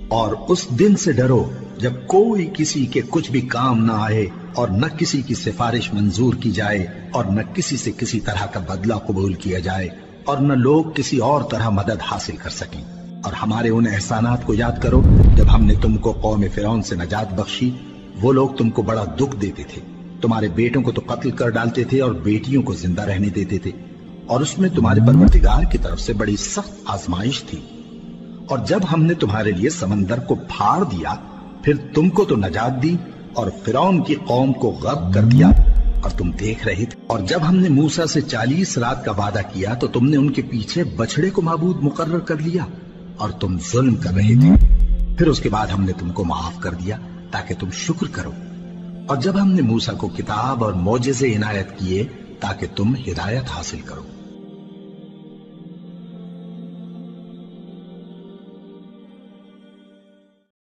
اور اس دن سے ڈرو جب کوئی کسی کے کچھ بھی کام نہ آئے اور نہ کسی کی سفارش منظور کی جائے اور نہ کسی سے کسی طرح کا بدلہ قبول کیا جائے اور نہ لوگ کسی اور طرح مدد حاصل کر سکیں۔ اور ہمارے ان احسانات کو یاد کرو جب ہم نے تم کو قوم فرعون سے نجات بخشی۔ وہ لوگ تم کو بڑا دکھ دیتے تھے، تمہارے بیٹوں کو تو قتل کر ڈالتے تھے اور بیٹیوں کو زندہ رہنے دیتے تھے، اور اس میں تمہارے پروردگار کی طرف سے بڑی سخت آزمائش تھی۔ اور جب ہم نے تمہارے لیے سمندر کو پھاڑ دیا پھر تم کو تو نجات دی اور فرعون کی قوم کو غرق کر دیا اور تم دیکھ رہے تھے۔ اور جب ہم نے موسیٰ سے 40 رات کا وعدہ کیا تو تم نے ان کے پیچھے بچڑے کو معبود مقرر کر لیا اور تم ظلم کر رہے تھے۔ پھر اس کے بعد ہم نے تم کو معاف کر دیا تاکہ تم شکر کرو۔ اور جب ہم نے موسیٰ کو کتاب اور معجزے عنایت کیے تاکہ تم ہدایت حاصل کرو۔